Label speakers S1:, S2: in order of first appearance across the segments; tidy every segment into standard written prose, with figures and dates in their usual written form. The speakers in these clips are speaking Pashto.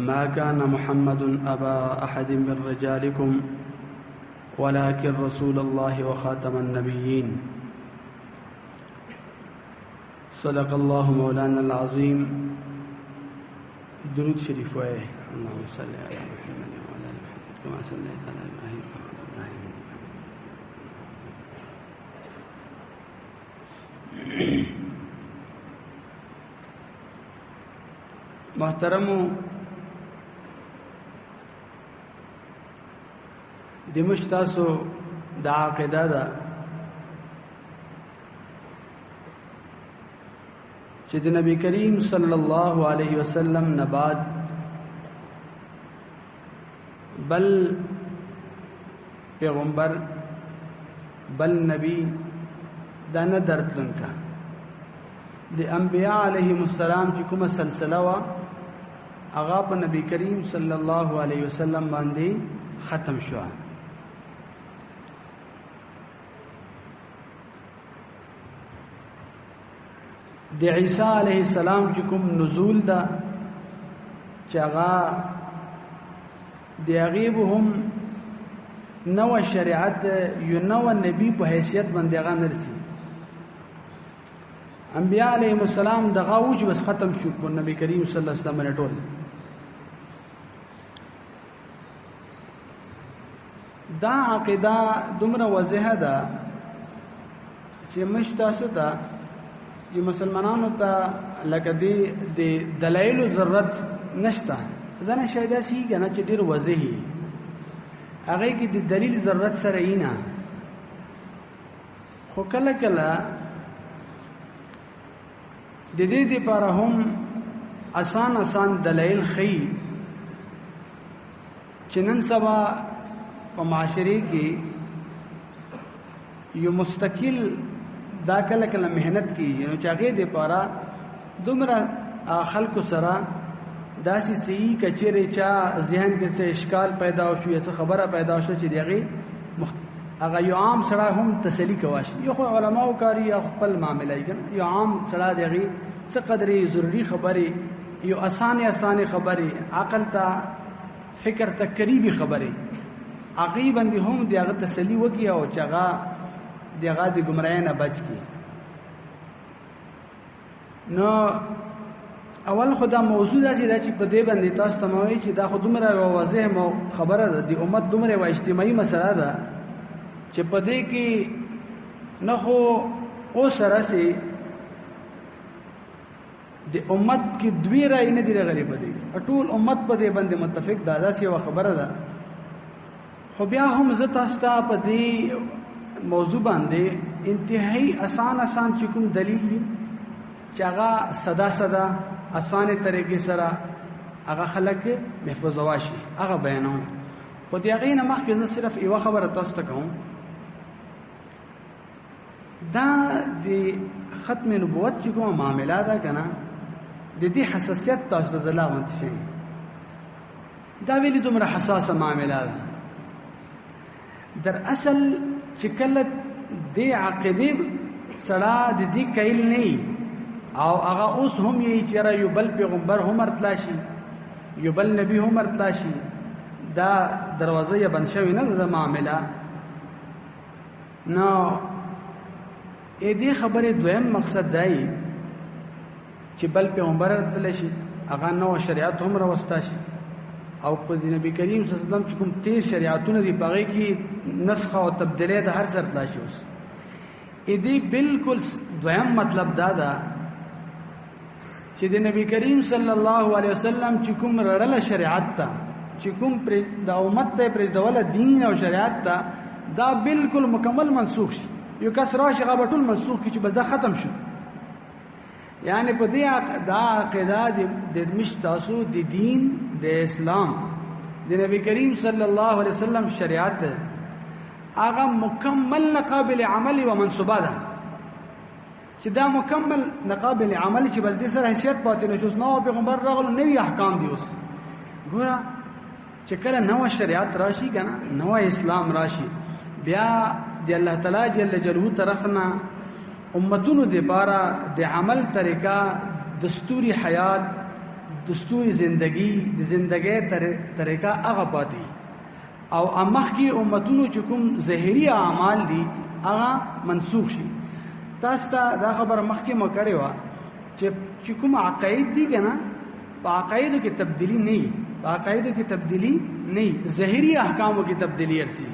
S1: ما كان محمد أبا أحد من رجالكم ولكن رسول الله وخاتم النبيين صدق الله مولانا العظيم. درود شریف وائے. اللهم صل على محمد وعلى آل محمد كما صليت على إبراهيم وعلى آل إبراهيم. محترمو دمش تاسو دا عقیده ده چې د نبی کریم صلی الله علیه وسلم نه بعد بل پیغمبر بل نبی دا نه درتلون کا د انبیاء علیهم السلام چې کومه سلسله وا هغه په نبی کریم صلی الله علیه وسلم باندې ختم شو. د عیسی علیه السلام چې کوم نزول دا چې هغه د هغې به هم نوه شریعت یو نوه نبی په حیثیت باندې هغه نه رسي. انبیاء علیهم السلام دغه و چې بس ختم شو په نبی کریم صلی الله علیه وسلم باندې ټول. دا عقیده دومره واضحه ده چې مش تاسو ته یہ مسلمانانو ته لکه د دلایلو ضرورت نشته. ځنه شاید داسې کنه چې ډېر واضح وي هغې کې د دلیل ضرورت سره یې نه، خو کله کله د دې دپاره هم آسان دلایل ښیي چې نن سبا په معاشرې کې یو مستقل دا کله کله محنت کی نو چې هغې دپاره دومره خلکو سره داسې صحیح کچېرې چا ذهن کې څه اشکال پیدا شو یا څه خبره پیدا شو چې د هغې هغه یو عام سړی هم تسلي کولی شي. یو خو علماو کاري یا خپل معامله یي که نه، یو عام سړی د هغې څه قدرې ضروري خبرې یو اسانې خبرې عقل ته فکر ته قریبي خبرې هغې باندې هم د هغه تسلي وکړي او چې هغه د هغه د ګمراهۍ نه بچ کړي. نو اول خو دا موضوع داسې ده چې په دې باندې تاسو ته مه وایي چې دا خو دومره یوه واضح خبره ده د امت دومره یوه اجتماعي مسله ده چې په دې کې نه خو اوس راسې د امت کې دوی رایې نه دي راغلي په دې ټول امت په دې باندې متفق ده. داسې یوه خبره ده. خو بیا هم زه تاسو ته په دې موضوع باندې انتهایی آسان چې کوم دلیل دي چې هغه ساده اسانه طریقې سره هغه خلک محفوظوا شي هغه بیانوم. خو د هغې نه مخکې زه صرف یوه خبره تاسو ته کوم. دا د ختم نبوت چې کومه معامله ده که نه د دې حساسیت تاسو ته زه لا غونډ شئ دا ولې دومره حساسه معامله ده. در اصل چې کله د عقیدې سړی د دې قایل نه وي او هغه اوس هم یې چې یو بل پیغمبر هم ورتلی شي یو بل نبي هم ورتلی شي دا دروازه یې بند شوې نه ده د معامله. نو دې خبرې دویم مقصد دی چې بل پیغمبر ورتلی شي هغه نوه شریعت هم راوستی شي او په نبی کریم صلی الله علیه وسلم چې کوم تیر شریعتونه دي په هغې کې نسخ او تبدیلی د هر څه راتلی شي. اوس دې بالکل دویم مطلب دا ده چې د نبی کریم صلی الله علیه وسلم چې کوم رړله شریعت ته چې کوم د امت ته پرېږدوله دین او شریعت ته دا بالکل مکمل منسوخ شي. یو کس راشي هغه به ټول منسوخ کړي چې بس دا ختم شو. یعنی په دې دا عقیده د مش تاسو د دین د اسلام د نبی کریم صلی الله علیه وسلم شریعت هغه مکمل نقابل عمل و منصوبه ده چې دا مکمل نقابل عمل چې بس دې سره حیثیت پاتې نه شو. نو پیغمبر راغلو نوي احکام دي. اوس ګوره چې کله نوه شریعت راشي که نه نوه اسلام راشي بیا د الله تعالی جل جلاله طرف نه امتونو دپاره د عمل طریقه دستوري حیات دستور زندگی د زندګۍ طریقه هغه پاتې او امخ کې امتونو چې کوم ظاهري اعمال دي هغه منسوخ شي. تاسو ته دا خبره مخکې مو کړې وه چې کوم عقاید دي که نه په عقایدو کې تبدیلي نه وي، په عقایدو کې تبدیلي نه وي، ظاهري احکامو کې تبدیلي ارسي.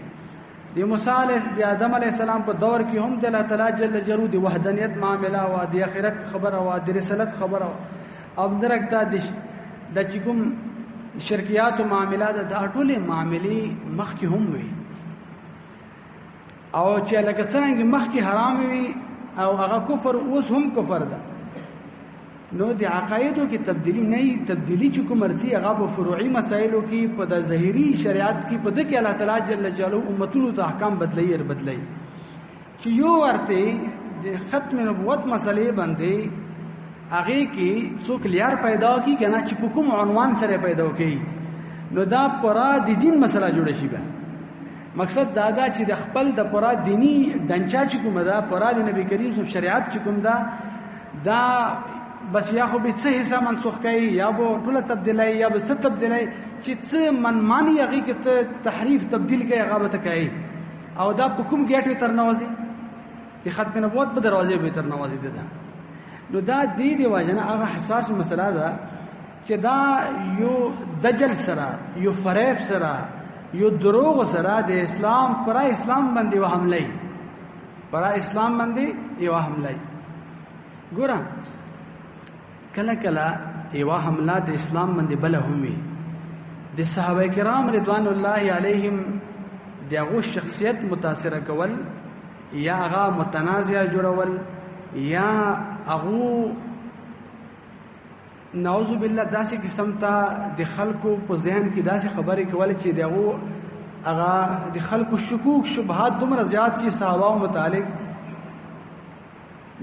S1: د موسی د آدم علیه السلام په دور کې هم د الله تعالی جل جلاله د وحدانیت معامله وه، د آخرت خبره وه، د رسالت خبره وه، او درک دا د چې کوم شرکیاتو معامله ده دا ټولې معاملې مخکې هم وي، او چې لکه څرنګه مخکې حرام وي او هغه کفر اوس هم کفر ده. نو د عقایدو کې تبدیلی نه وي، تبدیلی چې کوم مرسي هغه په فروعي مسایلو کې په د ظاهري شریعت کې په دې کې الله تعالی جل جلاله امتونو ته احکام بدلي چې یو ورته د ختم نبوت مسلې باندې هغه کې څوک لیار پیدا کی کنه چې په کوم عنوان سره پیدا کوي، نو دا پورا د دین مسله جوړ شي. به مقصد دا چې د خپل د پورا دینی ډنچا چې کوم دا پورا د نبی کریم صلی شریعت چې کوم دا بس یا خو به څه حصہ منسوخ کوي یا به ټول تبدیلای یا به څه تبدیلای چې څه منمانی هغه کې تحریف تبدیل کوي هغه به کوي، او دا په کوم گیټ تر نوازي د ختم نبوت په دروازه به تر نوازي ده. نو دا دی واجنه هغه حساس مسله ده چې دا یو دجل سره یو فریب سره یو دروغ سره د اسلام پر اسلام باندې وحملای پر اسلام باندې یو حملای. ګوره کله کله یو حمله د اسلام باندې بل همي د صحابه کرام رضوان الله علیهم دغه شخصیت متاثر کول یا هغه متنازع جوړول یا هغه نعوذ بالله داسې قسم ته د خلکو په ذهن کې داسې خبرې کول چې دغه هغه د خلکو شکوک شبهات دومره زیات شي صحابه متعلق،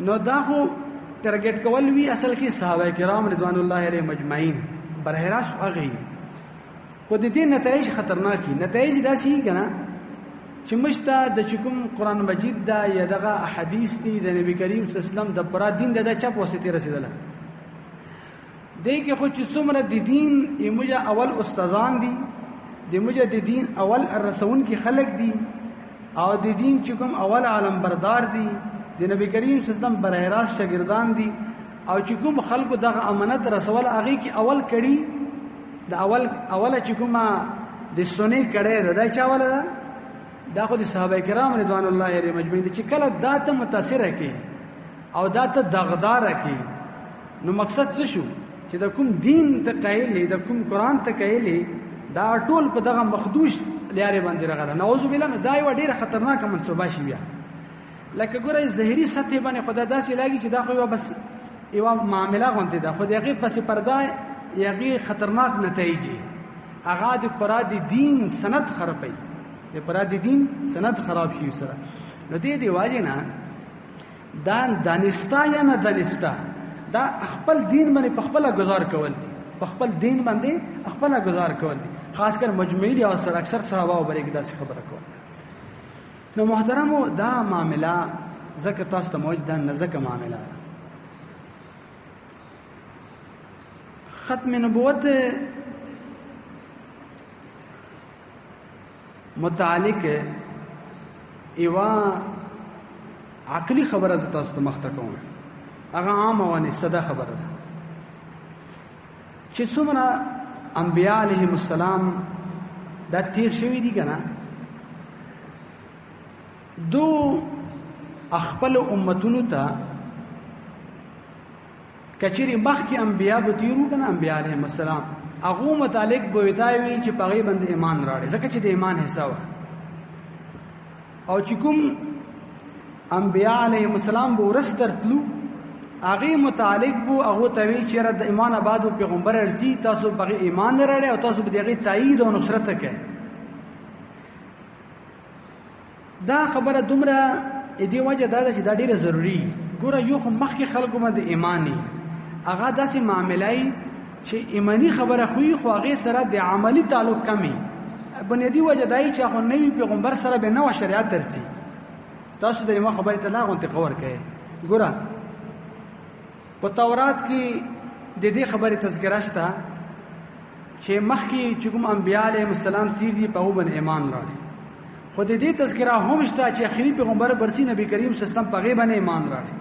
S1: نو دا خو ترګټ کول وی اصل کې صحابه کرام رضوان الله علیهم مجمعین بره راست هغه خو د دې نتایج خطرناکي نتایج داسې کنا چې مشته د چکم قران مجید دا یا دغه احادیث دي د نبی کریم صلی الله علیه وسلم د پرا دین د چپ واسطه رسیدله دی کې خو چې څومره د دین یموجه اول استادان دي د موجه د دین اول الرسول کې خلق دي او د دین چې کوم اول عالم بردار دي د نبی کریم صلی الله علیه وسلم برای راست شاګردان دي او چې کوم خلکو دغه امانت رسول هغه کې اول کړي د اول چې کومه د سنې کړي دا چا ولا دا خو د صحابه کرام رضوان الله علیهم مجمعین چې کله داته متاثر کی او داته دغدار کی، نو مقصد څه شو چې د کوم دین ته قایلی د کوم قران ته قایلی دا ټول په دغه مخدوش لارې باندې راغله. نعوذ بالله نو دا یو ډیره خطرناکه منسوبه شي بیا لکه ګوره ظاهري سطح باندې خدای داسې لاګي چې دا خو یو بس یو معامله غونډه ده، خو دغه پس پرده یغي خطرناک نتایج هغه د پراد دین سند خرابي د پراد دین سند خراب شي سره. نو دې دی واجب نه دانستا یا نه دانستا دا خپل دین باندې خپل گزار کول دي، خپل دین باندې خپل گزار کول دي، خاص کر مجمعي او سره اکثر صحابه او بلکې داسې خبره کول. نو محترمو دا معاملہ زکه تاسو ته موجود ده نه زکه معاملہ ختم نبوت متعلق ایوا عقلی خبره ز تاسو ته مخته کوم، هغه عام وانه صدا خبره ده چې څومره انبیاء علیهم السلام دا تیر شوی دي کنه دو خپل امتونو ته کچری مخکې انبیاء به تیرو کنه انبیاء علیهم السلام هغه متعلق به وتاوی چې پغې باندې ایمان راړي ځکه چې د ایمان حصہ و او چې کوم انبیاء علیهم السلام به ورسترتلو هغه متعلق بو هغه توی چې د ایمان آباد پیغمبر ارزي تاسو پغې ایمان راړي او تاسو به دغه تایید او نصرت کوي. دا خبره دومره دې وجه دا چې دا ډیره ضروری ګوره یو خو مخکې خلکو باندې ایمانی هغه داسې معاملای چې ایمانی خبره خوې خو هغه سره د عملی تعلق کمی بنیادی وجه دای چې خو نوی پیغمبر سره به نو شریعت درځي تاسو د یو خبره ته لاغون ته خبر کړئ. ګوره په تورات کې د دې خبره تذکرہ شته چې مخکې چې کوم انبیاء علیهم السلام تیر دي په باندې ایمان راړي خو د دې تذکرہ هم شته چې اخري پیغمبر برسي نبی کریم صلی الله علیه وسلم په باندې ایمان راړي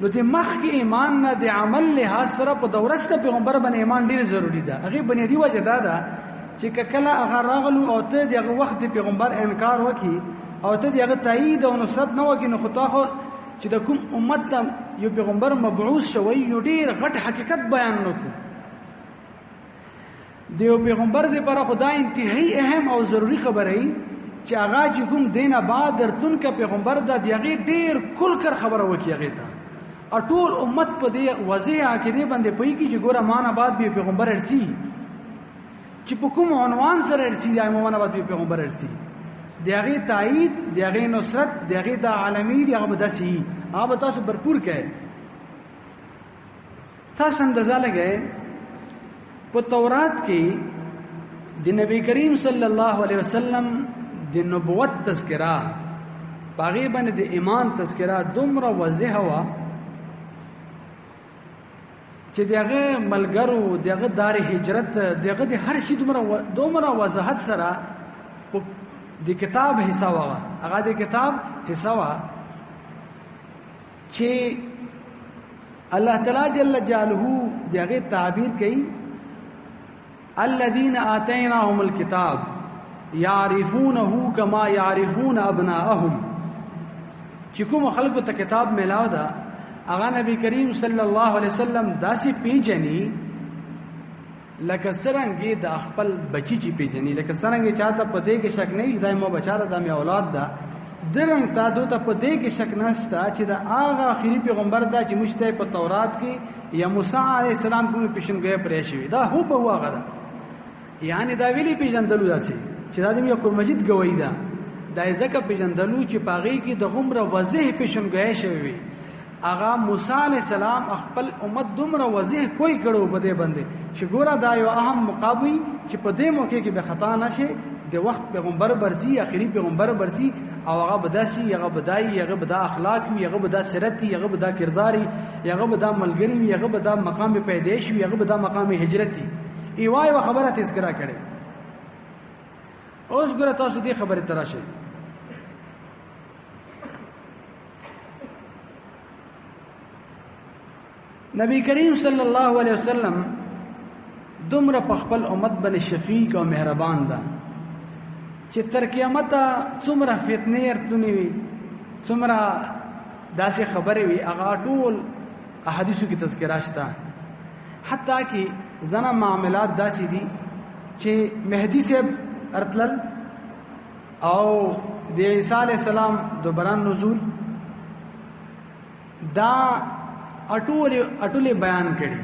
S1: نو د مخکې ایمان نه د عمل له سره په دورسته پیغمبر باندې ایمان ډیر ضروری ده هغه بنیادی وجه ده چې کله هغه راغلو او ته دغه وخت د پیغمبر انکار وکي او ته دغه تایید او نصرت نه وکي نو خطا خو چې د کوم امت ته یو پیغمبر مبعوث شوی یو ډیر غټ حقیقت بیان نکړو دیو پیغمبر دې پر خدای انتهایی اهم او ضروری خبره ای چې هغه چې کوم دینه بعد درتون کا پیغمبر د دغه ډیر کل کر خبره وکي هغه ته اټول امت په دې وضع عقیده باندې پوي کی چې ګوره مان آباد به پیغمبر ارسي چې په کوم عنوان سره ارسي دای مان آباد به پیغمبر ارسي دغه تایید دغه نصرت دغه د عالمی دغه بدسي هغه تاسو भरपूर کړي تاسو اندازه لګئ په تورات کې د نبی کریم صلی الله علیه وسلم د نبوت تذکرہ باغی باندې د ایمان تذکرہ دومره واضح وا چې دغه ملګرو دغه دار هجرت دغه د هر شي دومره وضاحت سره د کتاب حصہ وا هغه د کتاب حصہ وا چې الله تعالی جل جلاله دغه تعبیر کوي الذين آتيناهم الكتاب يعرفونه كما يعرفون ابناءهم چې کوم خلکو ته کتاب ملاو دا اغا نبی کریم صلی الله علیه وسلم داسې پیجنی لکه څنګه د خپل بچی چې پیجنی لکه څنګه چاته په دې کې شک نه دی مو بچاره د می اولاد دا درنګ تا دوته په دې کې شک نشته چې دا اغا اخیری پیغمبر دا چې مشته په تورات کې یا موسی علیه السلام کوم پیشنګي پرې شوی دا هو په واغه دا یعنی دا ویلی پیژندلو داسې چې دا د یو قرآن مجید گواہی ده دا ځکه پیژندلو چې پاغي کې د غمره واضح پیشنګي شوی اغا موسی علیہ السلام خپل امت دومره واضح کوئی کړو بده باندې چې ګوره دا یو اهم مقابل چې په دې موقع کې به خطا نشي د وخت پیغمبر برزي اخري پیغمبر برزي او هغه بداسي هغه بدای هغه بدا اخلاق وي هغه بدا سیرت هغه بدا کرداري هغه بدا ملګری وي هغه بدا مقام پیدائش وي هغه بدا مقام هجرت ایوای و خبره تذکرہ کړي اوس ګوره تاسو دې خبره تراشه نبی کریم صلی الله علیه وسلم دومره په خپل امت باندې شفیق او مهربان ده چې تر قیامت څومره فتنې ارتلونی وي څومره داسې خبرې وي هغه ټول احادیثو کې تذکرہ شته حتی کې زنا معاملات داسې دي چې مهدی سے ارتلل او د عیسی علیہ السلام دوباره نزول دا اټولې بیان کړي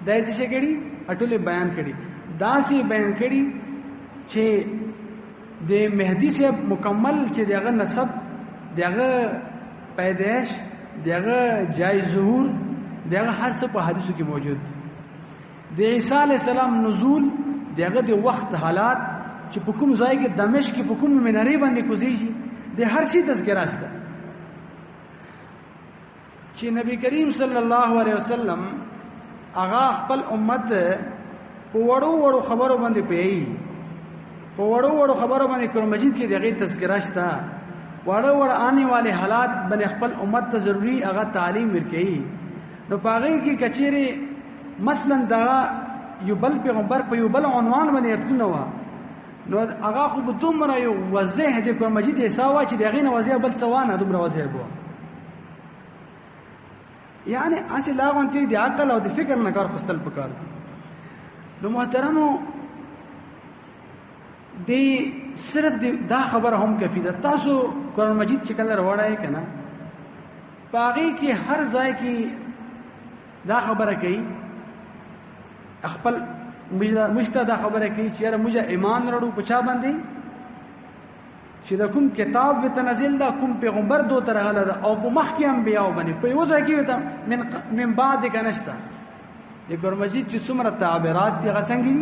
S1: دایسه څه کړي اټولې بیان کړي داسې بیان کړي چې د مهدی سے مکمل چې دغه نسب دغه پیدائش دغه جای ظهور دغه هر څه په حدیثو کې موجود دي د عیسی علی السلام نزول دغه د وخت حالات چې په کوم ځای کې دمشق کې په کوم منارې باندې کوزيږي د هر شي تذکرہ شته چې نبی کریم صلی الله علیه وسلم هغه خپل امت په وړو خبرو باندې پیي په وړو خبرو باندې قرآن مجید کې دغه تذکرہ شته وړو آنے والے حالات باندې خپل امت ته ضروری هغه تعلیم ورکړي نو پاغي کې کچېره مثلا دا یو بل پیغمبر په یو بل عنوان باندې ارتونه و نو هغه خو به دومره یو واضح د قرآن مجید حساب چې دغه نه واضح بل څوانه دومره واضح بو یعنی اصل لاغون ته د عقل او د فکر نه کار خستل پکار دي نو محترمو دی صرف دا خبر هم کفی ده تاسو قرآن مجید چې کله راوړای کنه باغی کې هر ځای کې دا خبره کوي خپل مشته دا خبره کوي چې موږ ایمان وروړو په چا باندې چې دا کوم کتاب و تنزل دا کوم پیغمبر دو تر غلا دا او په مخ کې انبیاء باندې په یو ځای کې وته من بعد کنهشتا د قرآن مجید چې څومره تعبیرات دي غسنګي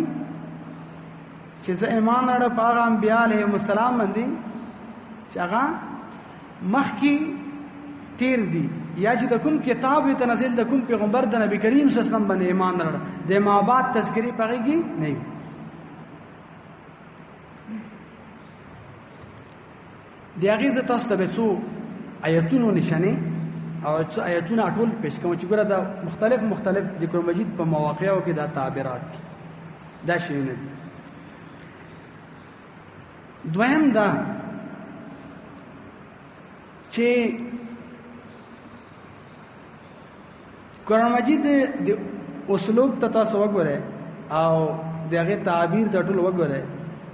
S1: چې زه ایمان لرم په هغه انبیاء علیهم السلام باندې چې هغه مخ کې تیر دي یا چې د کوم کتاب ته نازل د کوم پیغمبر د نبی کریم صلی الله علیه وسلم باندې ایمان لرل د ما بعد تذکری پغېږي نه دی. هغه ز تاسو ته څو آیتونو نشانه او څو آیتونه ټول پېښ کوم چې ګوره دا مختلف د قرآن مجید په مواقعو کې دا تعبیرات دا شیونه دي. دویم دا چې قرآن مجید د اسلوب ته تاسو وګورئ او د هغه تعبیر د ټول وګورئ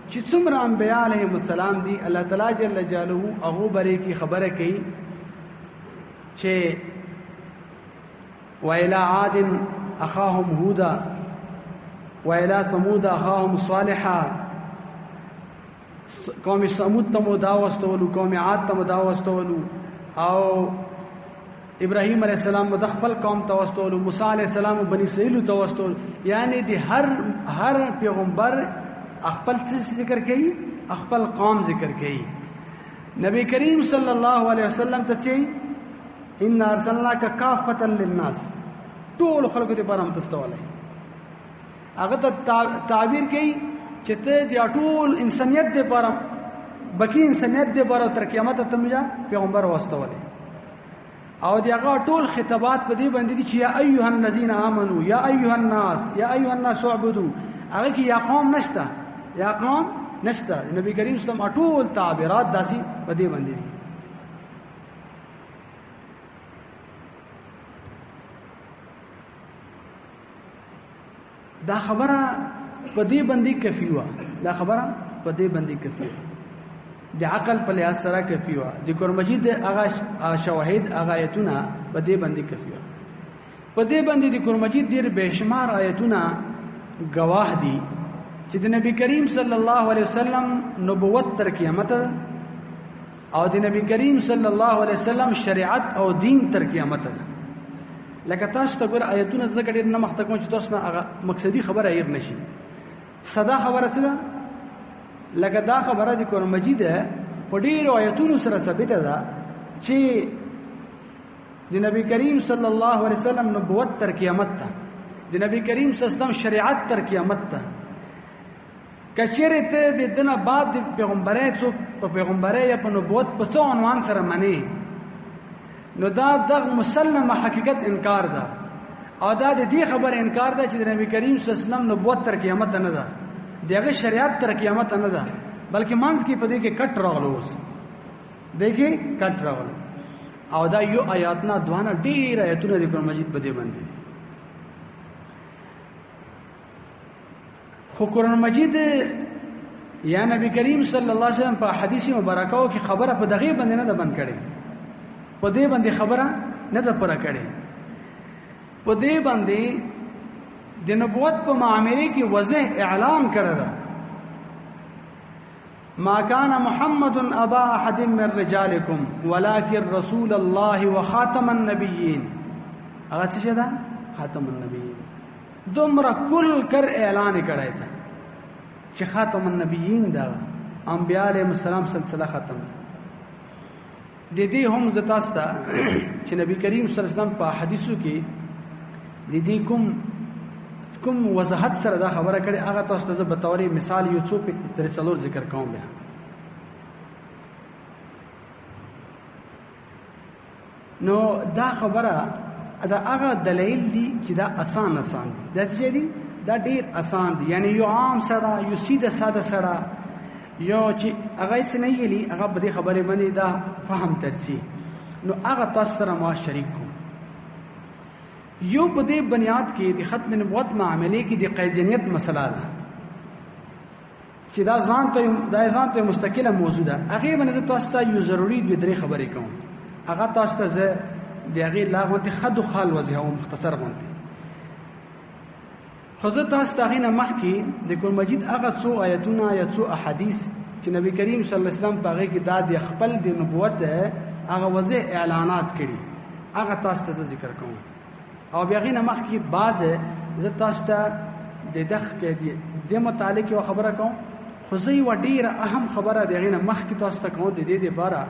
S1: چې څومره انبیاء علیهم السلام دي. الله تعالی جل جلاله هغه بری کی خبره کوي چې وإلى عاد أخاهم هودا وإلى ثمود أخاهم صالحا قوم ثمود ته مو دا واستولو قوم عاد ته مو دا واستولو او ابراهیم علیہ السلام د خپل قوم ته واستولو موسی علیہ السلام بنی اسرائیل ته واستولو. یعنی د هر پیغمبر خپل څه ذکر کوي خپل قوم ذکر کوي. نبی کریم صلی الله علیه وسلم ته چې ان ارسلناک کافة للناس ټول خلکو ته پیغام تستوله هغه ته تعبیر کوي چې ته د ټول انسانیت د لپاره بکی انسانیت د لپاره تر قیامت ته پیغمبر واستوله او دی هغه ټول خطابات په دې باندې دي چې یا ایها الذین آمنو یا ایها الناس یا ایها الناس اعبدوا هغه کې یا قوم نشته یا قوم نشته. نبی کریم صلی الله علیه وسلم ټول تعبیرات داسي په دې باندې دي. دا خبره په دې باندې کفی و دا خبره په دې باندې کفی د عقل په لحاظ سره کفی و د قرآن مجید هغه شواهد هغه آیتونه په دې باندې کفی و. په دې باندې د قرآن مجید ډېر بشمار آیتونه گواه دي چې د نبی کریم صلی الله علیه وسلم نبوت تر قیامت او د نبی کریم صلی الله علیه وسلم شریعت او دین تر قیامت. لکه تاسو ته ګور آیتونه زکه ډېر نه مخته کوم چې تاسو نه هغه مقصدی خبره هیر نشي. صدا خبره څه ده؟ لکه دا خبره د قرآن مجید په ډېرو آیتونو سره ثابته ده چې د نبی کریم صلی الله علیه وسلم نبوت تر قیامت ته د نبی کریم صلی الله علیه وسلم شریعت تر قیامت ته. کچېرې ته د دنه بعد د پیغمبرۍ څوک په پیغمبرۍ یا په نبوت په څو عنوان سره مني نو دا دغه مسلمه حقیقت انکار ده او دا د دې خبره انکار ده چې د نبی کریم صلی الله علیه وسلم نبوت تر قیامت نه ده دغه شریعت تر قیامت نه ده بلکې منځ کې په دې کې کټ راغلو. اوس دغه کټ راغلو او دا یو آیات نه دوانه ډېر آیتونه د قرآن مجید په دې باندې. خو قرآن مجید یا نبی کریم صلی الله علیه وسلم په حدیث مبارکاو کې خبره په دغه باندې نه ده بند کړي په دې باندې خبره نه ده پوره کړي. په دې باندې د نبوت په معاملې کې واضح اعلان کړی ده ما كان محمد ابا احد من رجالكم ولكن رسول الله وخاتم النبيين. هغه څه ده؟ خاتم النبيين. دومره کل کر اعلان کړی ته چې خاتم النبيين دا انبیاء علیهم السلام سلسله ختم ده. د دې هم زتاستا چې نبی کریم صلی الله علیه وسلم په حدیثو کې د دې کوم وضاحت سره دا خبره کړي هغه تاسو ته به توري مثال یو څو په تر څلور ذکر کوم بیا. نو دا خبره دا هغه دلیل دي چې دا آسان دي دا څه دي دا ډیر آسان دي. یعنی یو عام سره یو سیده ساده سره یو چې هغه څه نه یلی هغه به خبره باندې دا فهم ترسي نو هغه تاسو سره ما شریک کوم. یو په دې بنیاد کې د ختم نبوت معاملې کې د قیدانیت مسله ده چې دا ځان ته مستقله موضوع ده. هغه باندې تاسو ته یو ضروری د درې خبرې کوم. هغه تاسو ته زه د هغه لاغونته خد خال وضاحت او مختصر غونته خو تاسو ته غینه مخکې د قرآن مجید هغه څو آیتونه یا څو احادیث چې نبی کریم صلی الله علیه وسلم په هغه کې دا د خپل د نبوت هغه واضح اعلانات کړي هغه تاسو ته ذکر کوم. او بیا غینه مخکې بعد زه تاسو ته د دغه کې د متعلق یو خبره کوم. خو زه یو ډیره اهم خبره د غینه مخکې تاسو ته کوم د دې لپاره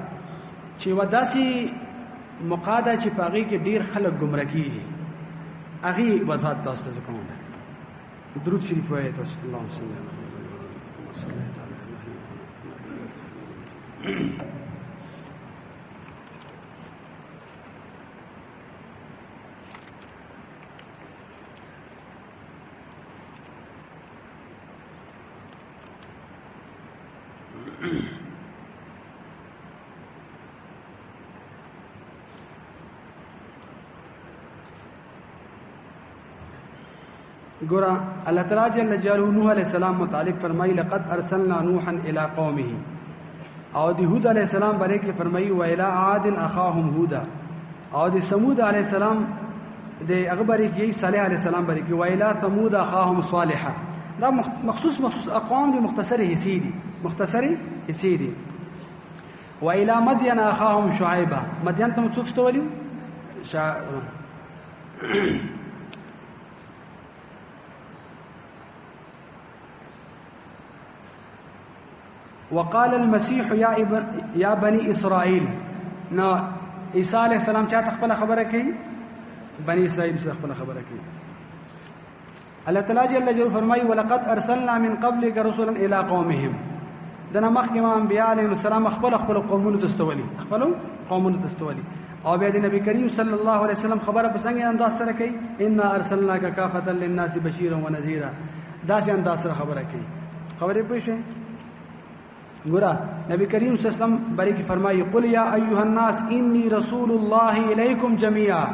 S1: چې وداسي مقاده چې پاغي کې ډیر خلک گمراه کیږي هغه وضاحت تاسو ته کوم درود شریف وایي تاسو اللهم صل علی محمد ګورا الله تعالی جل جلاله نوح علیہ السلام متعلق فرمایي لقد ارسلنا نوحا الى قومه او د هود علیہ السلام باندې کې فرمایي و الى عاد اخاهم هودا او د ثمود علیہ السلام د اخباري کې صالح علیہ السلام باندې کې و الى ثمود اخاهم صالحا دا مخصوص اقوام دي مختصره حصي دي و الى مدين اخاهم شعيبا مدين ته څوک شتولي وقال المسيح يا بني اسرائيل نو عيسى عليه السلام چا خپل خبره کوي بني اسرائيل څخه خپل خبره کوي الله تعالی جل جلاله فرمایي ولقد ارسلنا من قبلك رسلا الى قومهم دنا مخکمه انبیاء علیهم السلام خپل قومونو تستولي او بیا د نبی کریم صلی الله علیه وسلم خبره په څنګه انداز سره کوي ان ارسلناک کافه للناس بشیرا ونذیرا دا څنګه انداز سره خبره کوي خبره پوښښ ګورا نبی کریم صلی الله علیه وسلم بری کی فرمایي قل یا ایها الناس انی رسول الله الیکم جميعا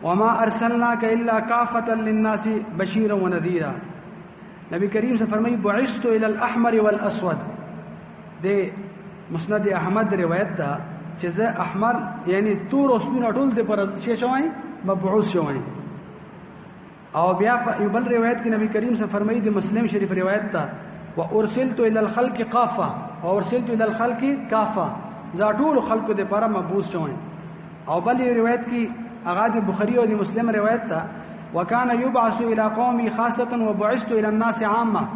S1: وما ارسلناک الا کافه للناس بشیرا ونذیرا نبی کریم صلی الله علیه وسلم فرمایي بعثت الى الاحمر والاسود د مسند احمد روایت ده چې زه احمر یعنی تور او سپین ټول د پر شي شوی مبعوث شوی او بیا بل روایت کې نبی کریم صلی الله علیه وسلم فرمایي د مسلم شریف روایت ده وارسلت الى الخلق قافه وارسلت الى الخلق كافه زاټول خلق د پر مبعوث شوی او بل روایت کې اغا د بخاری او د مسلم روایت ده وكان يبعث الى قومي خاصه وبعثت الى الناس عامه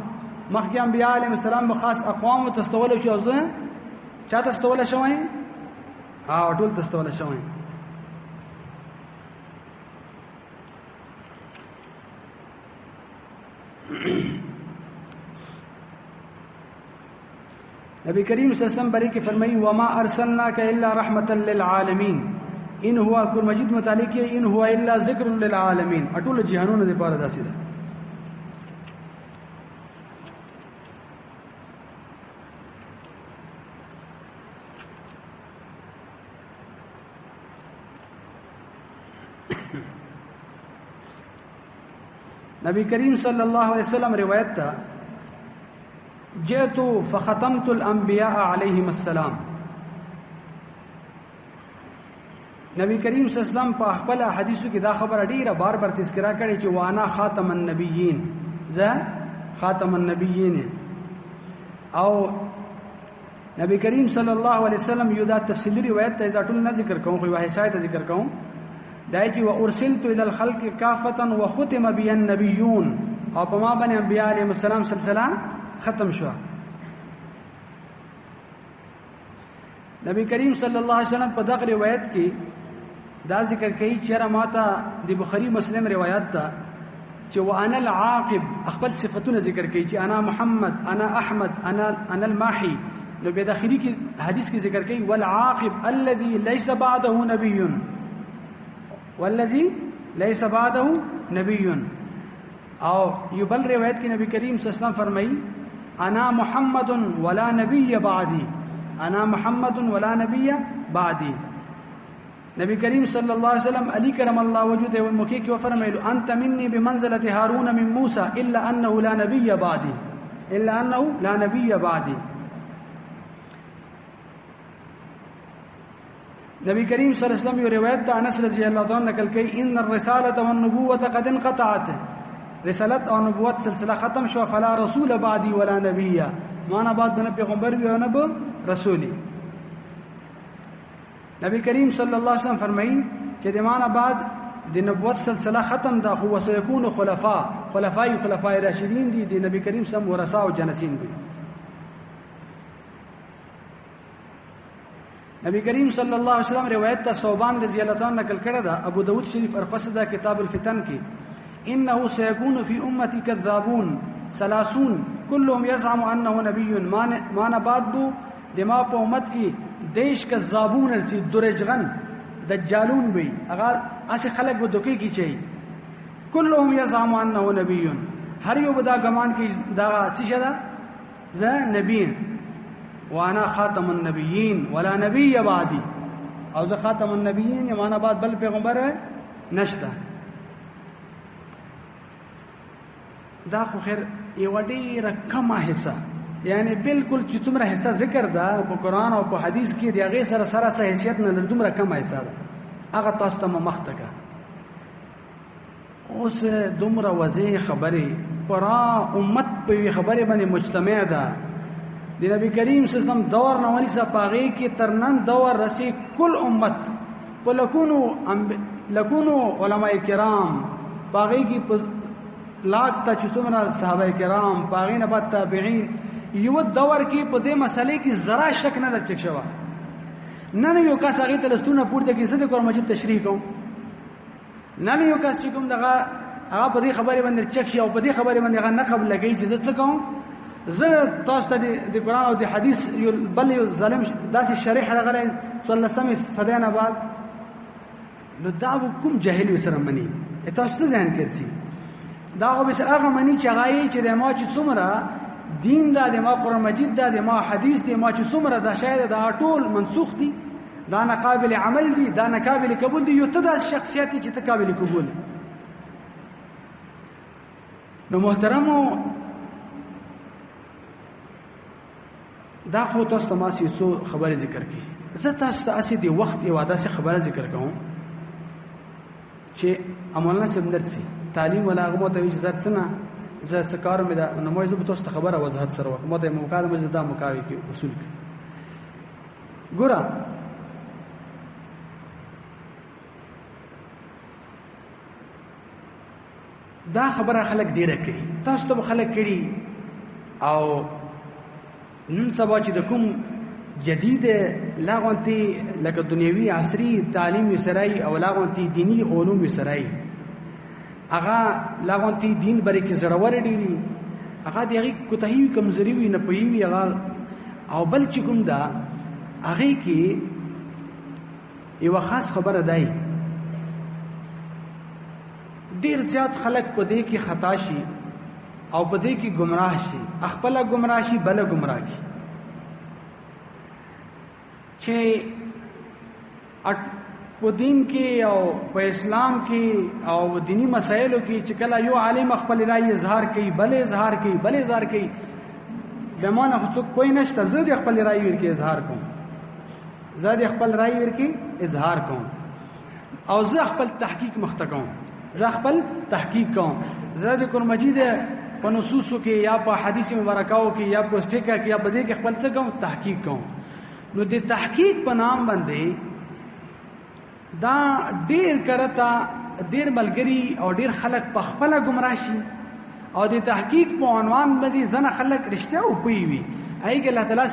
S1: مخکې انبیاء علیهم السلام خاص اقوام تستول شو زه چا تستول شوی ټول تستول شوی نبی کریم صلی اللہ علیہ وسلم بری کی فرمائی وما ارسلناک الا رحمتا للعالمین ان هو قرآن مجید متعلق ہے ان هو الا ذکر للعالمین اټول جهانونه د پاره داسې ده نبی کریم صلی اللہ علیہ وسلم روایت تھا جئت فختمت الانبیاء علیہم السلام نبی کریم صلی اللہ علیہ وسلم په خپل حدیثو کې دا خبره ډیره بار بار تذکرہ کړي چې وانا خاتم النبیین ذا خاتم النبیین او نبی کریم صلی الله علیه وسلم یو دا تفصیلی روایت ته ټول نه ذکر کوم خو واحد شاید ذکر کوم دای چې وارسلت الى الخلق کافه وختم بي النبيون او په ما باندې انبیاء علیهم السلام سلسله ختم شو نبی کریم صلی الله علیه وسلم په دغه روایت کې دا ذکر کوي چې را ماته د بخاری مسلم روایت ده چې وانا العاقب خپل صفاتونه ذکر کوي چې انا محمد انا احمد انا الماحي نو په داخلي کې حدیث کې ذکر کوي والعاقب الذي ليس بعده نبي والذي ليس بعده نبي او یبل روایت کې نبی کریم صلی الله علیه وسلم فرمایي انا محمد ولا نبي بعدي انا محمد ولا نبي بعدي نبی کریم صلی الله علیه وسلم علی کرم الله وجهه والمکی کې فرمایلو انت مني بمنزله هارون من موسى الا انه لا نبي بعدي نبی کریم صلی الله علیه وسلم یو روایت ده انس رضی الله تعالی عنہ نقل کوي ان الرساله والنبوه قد انقطعت رسالت او نبوت سلسله ختم شو فلا رسول بعدي ولا نبي معنا بعد بنا پیغمبر وی او نه رسولي نبی کریم صلی الله علیه وسلم فرمایي چې د معنا بعد د نبوت سلسله ختم ده خو وسيكون خلفاء راشدین دي د نبی کریم سم ورثه او جنسین دي نبی کریم صلی الله علیه وسلم روایت تا ثوبان رضی الله تعالی نقل کړه دا ابو داود شریف ارخص دا کتاب الفتن کې انه سيكون في امتي كذابون 30 كلهم يزعم انه نبي ما نبادو دما په امت کې دیش کذابون السی درجغن دجالون وي هغه اسه خلق به دوکي کی چي كلهم يزعم انه نبي هر یو بدا ګمان کې دا څه شدا ز نبی وانا خاتم النبیین ولا نبی بعدی او ز خاتم النبیین یمانا بعد بل پیغمبر نشتا دا خو خیر یو ډیره کمه حصہ یعنی بالکل چې څومره حصہ ذکر ده په قران او په حدیث کې دی هغه سره سره څه حیثیت نه لري دومره کمه حصہ ده هغه تاسو ته مختکه اوس دومره وضع خبره قران امت په خبره باندې مجتمع ده د نبی کریم صلی الله علیه وسلم دور نه ونی سپاغي کې ترنن دور رسی کل امت په لکونو علماء کرام پاغي کې لاک ته څومره صحابه کرام پاغي نه بعد تابعین یو دور کې په دې مسلې کې ذرا شک نه درچک شوه نه یو کس هغه ته لستونه پورته کې زده کور مجید تشریح کوم نه یو کس چې کوم دغه هغه په دې خبره باندې چک شي او په دې خبره باندې هغه نقب لګي چې زه څه کوم زه تاسو ته د قران او د حدیث یو بل یو ظالم داسې شریح راغلی صلی الله علیه وسلم صدیانه بعد نو دا کوم جاهل سره منی تاسو ځان کړئ دا خو به هغه منی چې هغه چې د ما چې څومره دین دا د ما قران مجید دا د ما حدیث دی ما چې څومره دا شاید دا ټول منسوخ دي دا نه قابل عمل دي دا نه قابل قبول دي یو ته د شخصیت چې ته قابل قبول نو محترمو دا خو تاسو ته ما څه خبره ذکر کړي زه تاسو ته اسې دی وخت یو واده څه خبره ذکر کوم چې امولنا سمندرسي تعلیم ولا غمو ته ویل زړه څنګه زه څه کار مې دا نو مې زه به تاسو ته خبره وضاحت سره وکم ته مقاله مې دا مکاوي کې اصول کې ګوره دا خبره خلک ډیره کوي تاسو ته خلک کړي او نن سبا چې د کوم جدید لاغونتي لکه دنیوي عصري تعلیم سره او لاغونتي دینی علوم سره هغه لاغونتي دین بری کې زړور ډیری هغه دغه کوتاهی کمزوري وي نه پوي هغه او بل چې کوم دا هغه کې یو خاص خبره ده ډیر زیات خلک په دې کې خطا شي او په دې کې گمراه شي خپل گمراه شي بل گمراه شي چې په دین کې او په اسلام کې او دینی مسایلو کې چې کله یو عالم خپل رائے اظهار کوي بل اظهار کوي بل اظهار کوي به معنی خو څوک پوه نشته زه د خپل رائے ورکې اظهار کوم زه د خپل رائے ورکې اظهار کوم او زه خپل تحقیق مخته کوم زه خپل تحقیق کوم زه د قرآن مجید په نصوصو کې یا په حدیث مبارکاو کې یا په فقہ کې یا په دې کې خپل څه کوم تحقیق کوم نو د تحقیق په نام باندې دا ډیر کرتا ډیر ملګری او ډیر خلک په خپل گمراه شي او د تحقیق په عنوان باندې ځنه خلک رښتیا او پوي وي هغه الله تعالی